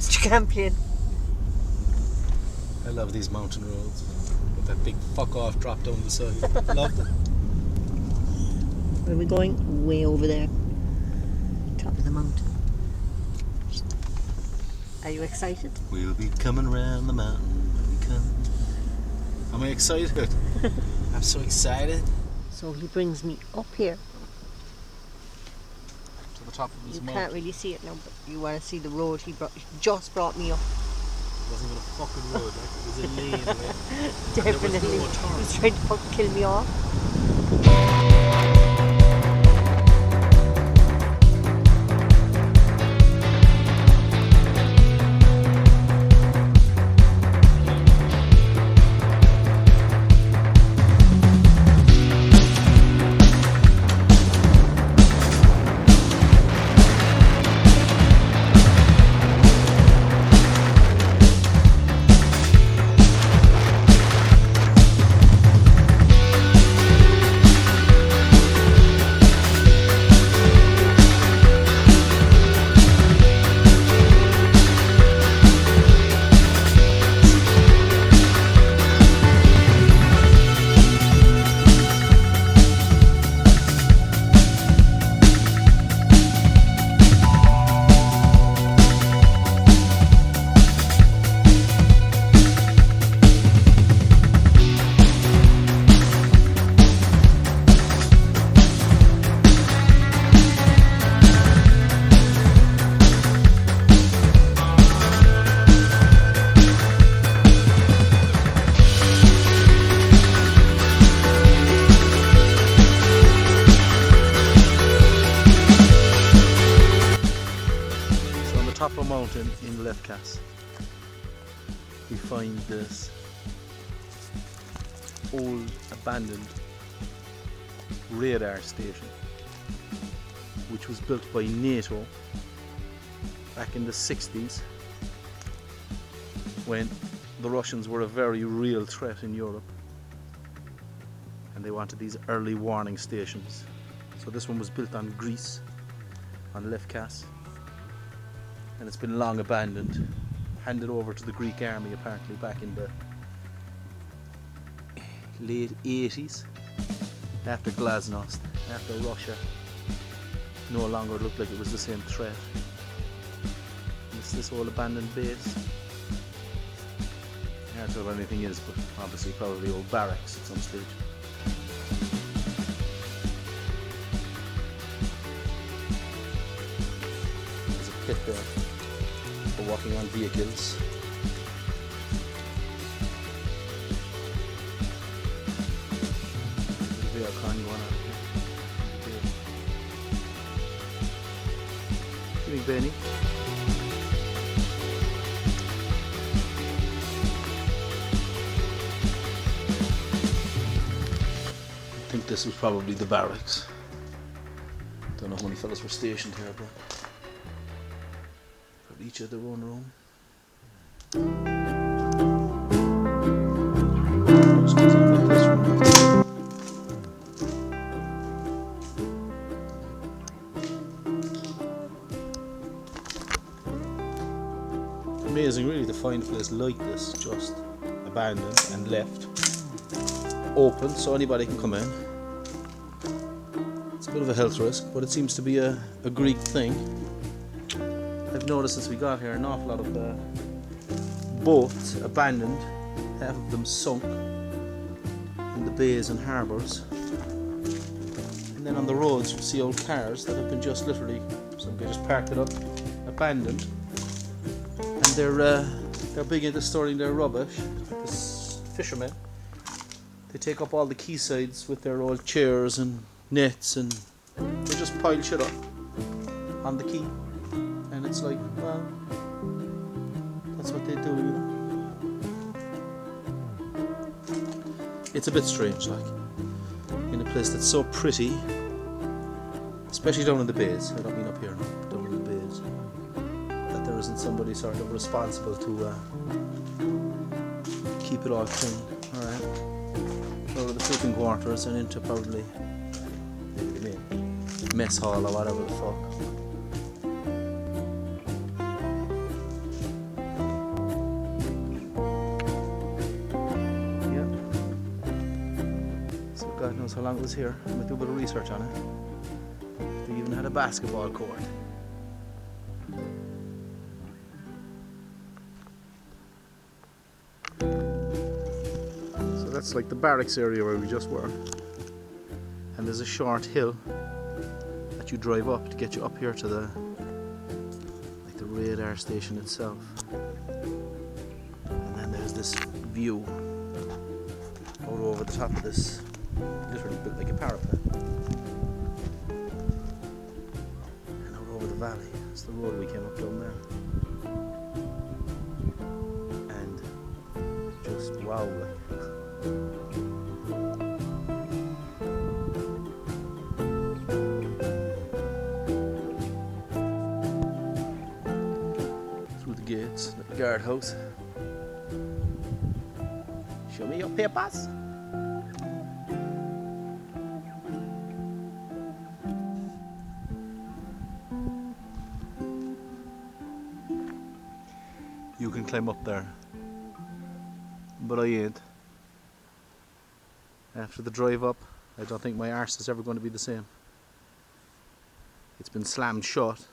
Mr. Campion. I love these mountain roads with that big fuck off drop down the side. Love them. Where are we going? Way over there. Top of the mountain. Are you excited? We'll be coming round the mountain when we come. Am I excited? I'm so excited. So he brings me up here. To the top of this You mountain. can't really see it now, but you want to see the road he just brought me up. It wasn't even a fucking road, like it was a lane. Right? Definitely. There was no turn. He's trying to fucking kill me off. Top of a mountain in Lefkas, we find this old abandoned radar station which was built by NATO back in the 60s when the Russians were a very real threat in Europe and they wanted these early warning stations. So this one was built on Greece, on Lefkas, and it's been long abandoned, handed over to the Greek army apparently back in the late 80s after Glasnost, after Russia no longer looked like it was the same threat. And it's this old abandoned base. I can't tell what anything is, but obviously probably old barracks at some stage. There's a pit there for walking on vehicles. Giving Benny. I think this was probably the barracks. Don't know how many fellas were stationed here, but probably each had their own room. Just goes on like this room. Amazing really to find a place like this, just abandoned and left open so anybody can come in. It's a bit of a health risk, but it seems to be a Greek thing. I've noticed since we got here an awful lot of boats abandoned, half of them sunk in the bays and harbours, and then on the roads you see old cars that have been just literally, somebody just parked it up, abandoned. And they're big into storing their rubbish. This fishermen, they take up all the quaysides with their old chairs and nets, and they just pile shit up on the quay. And it's like, well, that's what they do, you know. It's a bit strange, like, in a place that's so pretty, especially down in the bays. I don't mean up here, no, down in the bays. There isn't somebody sort of responsible to keep it all clean. Alright. Out of the sleeping quarters and into probably mess hall or whatever the fuck. God knows how long it was here. I'm going to do a bit of research on it. They even had a basketball court. So that's like the barracks area where we just were. And there's a short hill that you drive up to get you up here to the radar station itself. And then there's this view out over the top of this, literally built like a parapet. And out over the valley. It's the road we came up down there. And just wow. Gates, the guardhouse. Show me your papers. You can climb up there, but I ain't. After the drive up, I don't think my arse is ever going to be the same. It's been slammed shut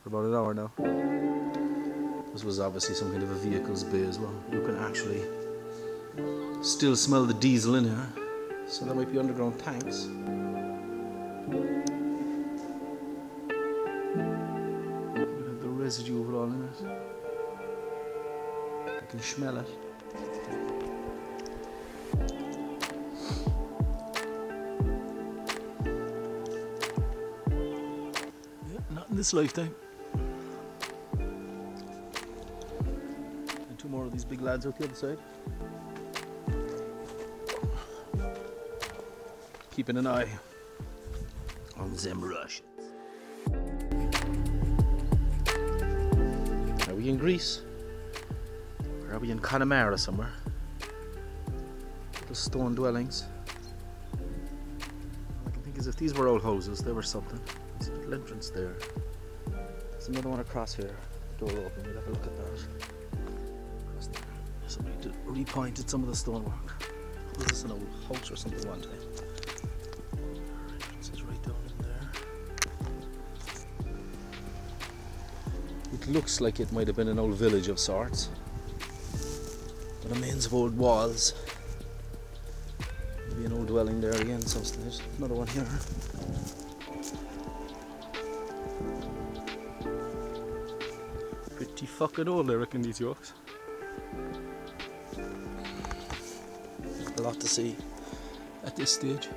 for about an hour now. This was obviously some kind of a vehicle's bay as well. You can actually still smell the diesel in here, so there might be underground tanks. You have the residue of it all in it. I can smell it. Yeah, not in this lifetime. Two more of these big lads out the other side. Keeping an eye on them Russians. Are we in Greece? Or are we in Connemara somewhere? Little stone dwellings. All I can think is if these were old houses, they were something. There's a little entrance there. There's another one across here. Door open, we'll have a look at that. Somebody repointed some of the stonework. Was this an old house or something one time? Entrance is right down in there. It looks like it might have been an old village of sorts. The remains of old walls. Maybe an old dwelling there again, some stage. Another one here. Pretty fucking old, I reckon, these yokes. A lot to see at this stage.